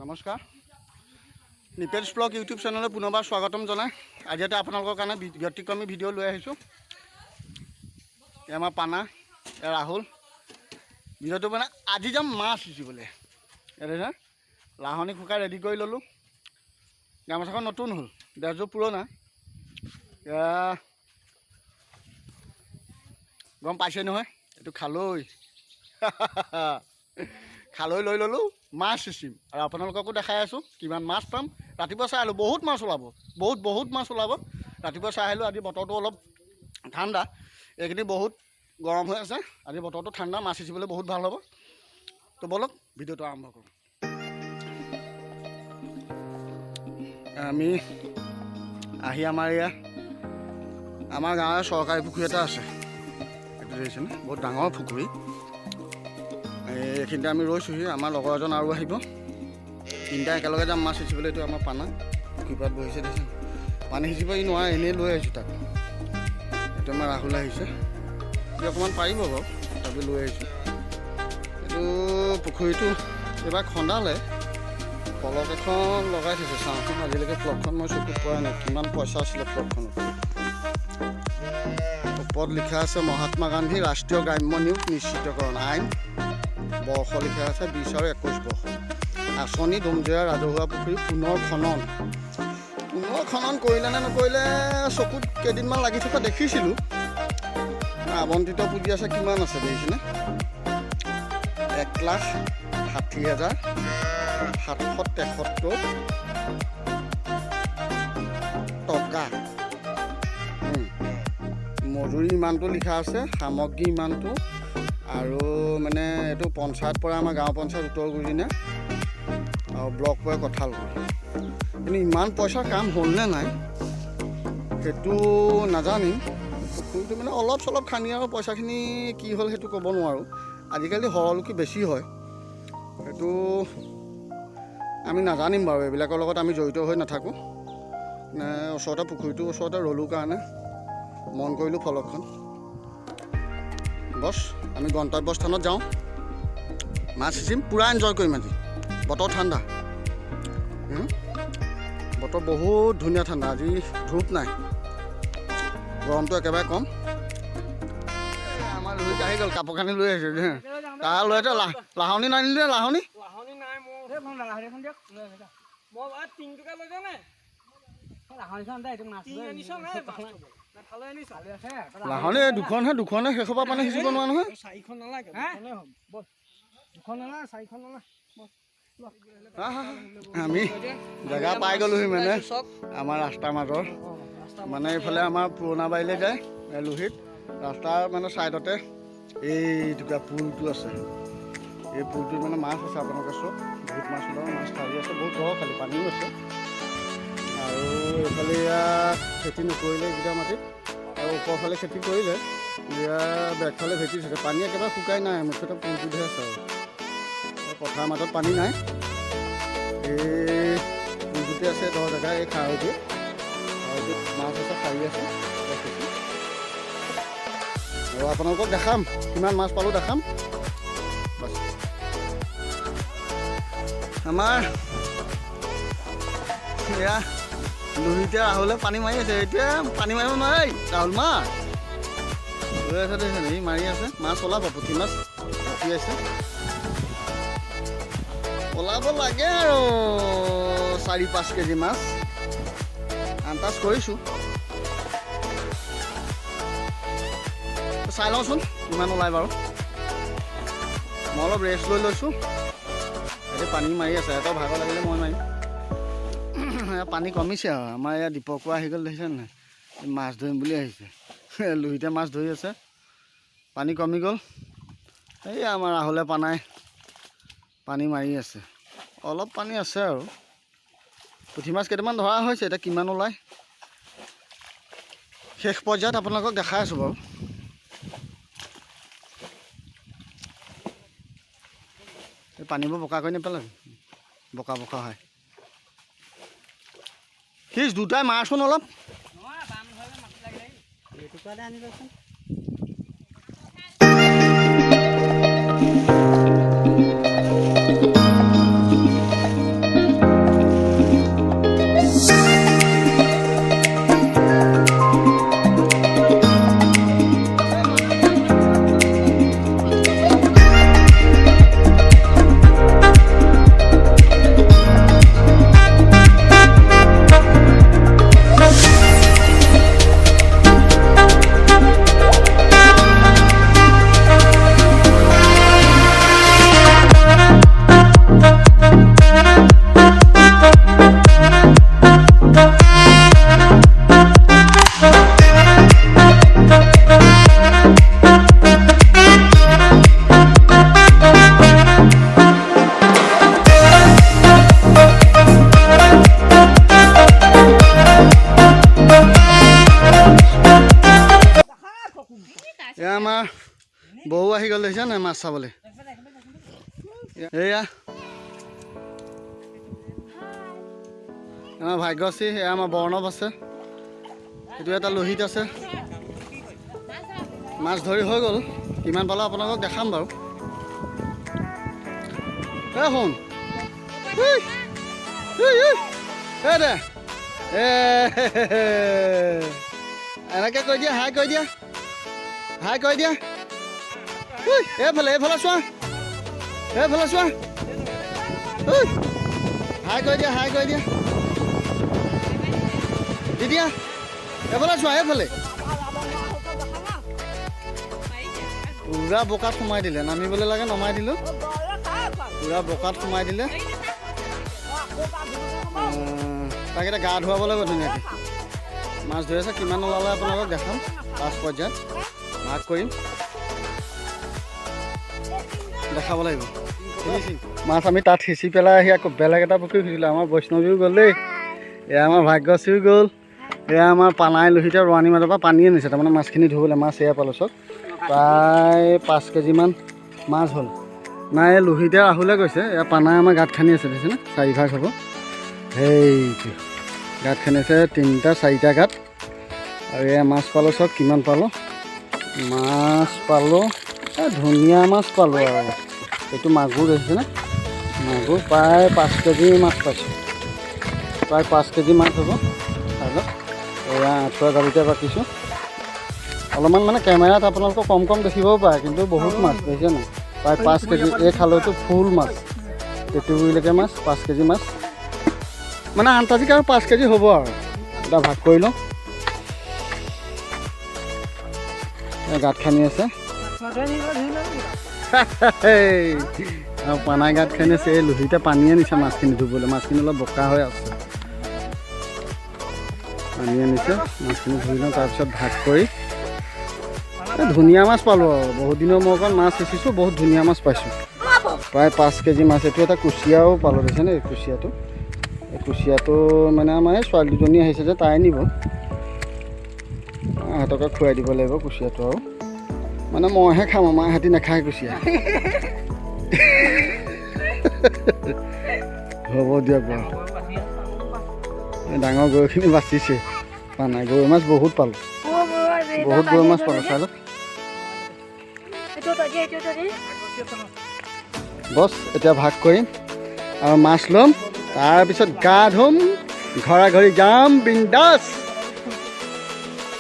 নমস্কাৰ নিপেলছ blog YouTube চেনেলত পুনৰবাৰ স্বাগতম জনাই আজি এটা আপোনালোকৰ কাৰণে ব্যক্তিক্ৰমী ভিডিঅ' লৈ আহিছোঁ। আমাৰ পানা ৰাহুল ভিডিঅ'টো মানে আজি যাম মাছ সিঁচিবলৈ। এনে লাহনি শুকাই ৰেডি কৰি ল'লোঁ। গামোচাখন নতুন হ'ল, ডেৰযোৰ পুৰণা। গম পাইছে নহয়, এইটো খালৈ খালৈ লৈ ল'লোঁ, মাছ সিঁচিম আৰু আপোনালোককো দেখাই আছোঁ কিমান মাছ পাম। ৰাতিপুৱা চাই আহিলোঁ, বহুত মাছ ওলাব, বহুত মাছ ওলাব। ৰাতিপুৱা চাই আহিলোঁ, আজি বতৰটো অলপ ঠাণ্ডা, এইখিনি বহুত গৰম হৈ আছে। আজি বতৰটো ঠাণ্ডা, মাছ সিঁচিবলৈ বহুত ভাল হ'ব। তো বলক ভিডিঅ'টো আৰম্ভ কৰোঁ। আমি আহি আমাৰ গাঁৱৰ চৰকাৰী পুখুৰী এটা আছে, এইটো দেখিছেনে, বহুত ডাঙৰ পুখুৰী। এইখিনিতে আমি ৰৈছোঁহি, আমাৰ লগৰ এজন আৰু আহিব, তিনিটা একেলগে যাম মাছ সিঁচিবলৈ। এইটো আমাৰ পানা পুখুৰীপাৰত বহিছে, দেখিছে পানী সিঁচিব ই নোৱাৰে, এনেই লৈ আহিছোঁ তাক। এইটো আমাৰ ৰাহুল আহিছে, সি অকণমান পাৰিব বাৰু, তথাপি লৈ আহিছোঁ। এইটো পুখুৰীটো এইবাৰ খন্দালে, ফলক এখন লগাই থৈছে, চাওঁচোন আজিলৈকে ফ্লগখন মই চকুত পৰা নাই, কিমান পইচা আছিলে ফ্লগখনত। ওপৰত লিখা আছে মহাত্মা গান্ধী ৰাষ্ট্ৰীয় গ্ৰাম্য নিয়োগ নিশ্চিতকৰণ আইন, বৰ্ষ লিখা আছে 20 আৰু 21 বৰ্ষ। আঁচনি ডুমজোৰা ৰাজহুৱা পুখুৰী পুনৰ খনন কৰিলে নে নকৰিলে চকুত কেইদিনমান লাগি থকা দেখিছিলোঁ। আৱণ্টিত পুঁজি আছে, কিমান আছে দেখিছেনে, 1,60,773 টকা। মজুৰি ইমানটো লিখা আছে, সামগ্ৰী ইমানটো, আৰু মানে এইটো পঞ্চায়ত পৰা আমাৰ গাঁও পঞ্চায়ত উত্তৰ গুৰিনে আৰু ব্লক পৰে কঁঠালগুৰি। কিন্তু ইমান পইচাৰ কাম হ'লনে নাই সেইটো নাজানিম। পুখুৰীটো মানে অলপ চলপ খান্দি আৰু পইচাখিনি কি হ'ল সেইটো ক'ব নোৱাৰোঁ। আজিকালি সৰলকি বেছি হয়, সেইটো আমি নাজানিম বাৰু, এইবিলাকৰ লগত আমি জড়িত হৈ নাথাকোঁ। ওচৰতে পুখুৰীটোৰ ওচৰতে ৰ'লোঁ কাৰণে মন কৰিলোঁ ফলকখন। বছ আমি গন্তব্যস্থানত যাওঁ, মাছ সিঁচিম, পূৰা এনজয় কৰিম। আজি বতৰ ঠাণ্ডা, বতৰ বহুত ধুনীয়া ঠাণ্ডা, আজি ধূপ নাই, গৰমটো একেবাৰে কম। আমাৰ লৈ আহি গ'ল, কাপোৰ কানি লৈ আহিছোঁ। তাৰ লৈ লাহনি নাই নিলে, লাহনি লাহনি দুখনহে শেষৰ পৰা পানী সিঁচিব নোৱাৰা নহয়। আমি জেগা পাই গ'লোহি, মানে আমাৰ ৰাস্তাৰ মাজৰ, মানে এইফালে আমাৰ পুৰণা বাৰীলৈ যায় লোহিত, ৰাস্তাৰ মানে ছাইডতে এই দুটা পুলটো আছে। এই পুলটোত মানে মাছ আছে, আপোনালোকে চব বহুত মাছ ওলাব, মাছ ঠাৰি আছে, বহুত দ খালি পানীও আছে। আৰু এইফালে ইয়াত খেতি নকৰিলে এইকেইটা মাটিত, আৰু ওপৰফালে খেতি কৰিলে, ইয়াৰ বেগফালে ভেটি থাকে, পানী একেবাৰে শুকাই নাই, মুঠতে পুলটোহে আছে। আৰু পথাৰৰ মাজত পানী নাই, এই পুলটোতে আছে 10 জেগা, এই খাৰৈটোত মাছ আছে, শাৰী আছে। আৰু আপোনালোকক দেখাম কিমান মাছ পালোঁ, দেখাম। বাছ আমাৰ এয়া লোহিতে ৰাহুলে পানী মাৰি আছে, এতিয়া পানী মাৰিব নোৱাৰে ৰাহুল, মাছ লৈ আছে দেখিছেনে, সি মাৰি আছে। মাছ ওলাব, পুঠি মাছ উঠি আছে, ওলাব লাগে আৰু 4-5 কেজি মাছ আন্দাজ কৰিছোঁ। চাই লওঁচোন কিমান ওলায় বাৰু। মই অলপ ৰেষ্ট লৈ লৈছোঁ, এতিয়া পানী মাৰি আছে, এটা ভাগৰ লাগিলে মই মাৰিম। পানী কমিছে আৰু আমাৰ ইয়াত দীপকো আহি গ'ল, দেখিছে নাই, মাছ ধৰিম বুলি আহিছে। লোহিতে মাছ ধৰি আছে, পানী কমি গ'ল। এই আমাৰ ৰাহুলে পানী মাৰি আছে, অলপ পানী আছে আৰু। পুঠি মাছ কেইটামান ধৰা হৈছে, এতিয়া কিমান ওলায় শেষ পৰ্যায়ত আপোনালোকক দেখাই আছোঁ বাৰু। এই পানীবোৰ বোকা কৰি নেপেলাবি, বোকা হয়। সিজ দুটাই মাৰচোন অলপ। বৌ আহি গ'ল দেখিছা নাই মাছ চাবলৈ এয়া আমাৰ ভাগ্যশ্ৰী এয়া আমাৰ বৰ্ণৱ আছে এইটো এটা লোহিত আছে মাছ ধৰি হৈ গ'ল কিমান পালো আপোনালোকক দেখাম বাৰু শুন দে এনেকৈ কৈ দিয়া হাই কৈ দিয়া এইফালে চোৱা হাই কৈ দিয়া দি দিয়া এইফালে চোৱা এইফালে পুৰা বোকাত সোমাই দিলে নামিবলৈ লাগে নমাই দিলোঁ পুৰা বোকাত সোমাই দিলে তাক এতিয়া গা ধুৱাব লাগিব ধুনীয়াকৈ মাছ ধৰি আছে কিমান ওলালে আপোনালোকক দেখাম পাঁচ পৰ্যায়ত ভাগ কৰিম দেখাব লাগিব মাছ আমি তাত সিঁচি পেলাই আহি আকৌ বেলেগ এটা পুখুৰী সিঁচিলোঁ আমাৰ বৈষ্ণৱীও গ'ল দেই এয়া আমাৰ ভাগ্যশ্ৰীও গ'ল এয়া আমাৰ পানাই লোহিতে ৰোৱানী মাজৰ পৰা পানী আনিছে তাৰমানে মাছখিনি ধুবলৈ মাছ এয়া পালোঁ চব প্ৰায় 5 কেজিমান মাছ হ'ল নাই এই লোহিতে ৰাহুলে গৈছে এয়া পানাই আমাৰ গাঁত খান্দি আছে দেখিছেনে 4 ভাগ হ'ব সেইটো গাঁত খান্দি আছে 3টা 4টা গাঁত আৰু এয়া মাছ পালোঁ চব কিমান পালোঁ মাছ পালোঁ ধুনীয়া মাছ পালোঁ আৰু এইটো মাগুৰ দেখিছেনে মাগুৰ প্ৰায় 5 কেজি মাছ পাইছোঁ প্ৰায় 5 কেজি মাছ হ'ব আৰু এয়া আঁঠুৱা গাড়ীতে পাতিছোঁ অলপমান মানে কেমেৰাত আপোনালোকক কম দেখিবও পাৰে কিন্তু বহুত মাছ দেখিছে নাই প্ৰায় 5 কেজি এই খালৈটো ফুল মাছ পেটুগুৰিলৈকে মাছ 5 কেজি মাছ মানে আন্তাজিক আৰু 5 কেজি হ'ব আৰু এটা ভাগ কৰি লওঁ গাঁত খান্দি আছে পানাই গাঁত খান্দি আছে এই লোহিতে পানী আনিছে মাছখিনি ধুবলৈ মাছখিনি অলপ বোকা হৈ আছে পানী আনিছে মাছখিনি ধুই লওঁ তাৰপিছত ভাগ কৰি ধুনীয়া মাছ পালোঁ আৰু বহুত দিনৰ মই অকণ মাছ সিঁচিছোঁ বহুত ধুনীয়া মাছ পাইছোঁ প্ৰায় 5 কেজি মাছ এইটো এটা কুচিয়াও পালোঁ দেখিছেনে এই কুচিয়াটো মানে আমাৰ এই ছোৱালী দুজনী আহিছে যে তাই নিব সিহঁতকে খুৱাই দিব লাগিব কুচিয়াটো আৰু মানে মইহে খাম আমাৰ সিহঁতি নাখায় কুচিয়া হ'ব দিয়ক বাৰু ডাঙৰ গৰৈখিনি বাচিছে পানাই গৰৈ মাছ বহুত পালোঁ বহুত গৰৈ মাছ পালোঁ চাই লওক বছ এতিয়া ভাগ কৰিম আৰু মাছ ল'ম তাৰপিছত গা ধুম ঘৰা ঘৰি যাম বিন্দাছ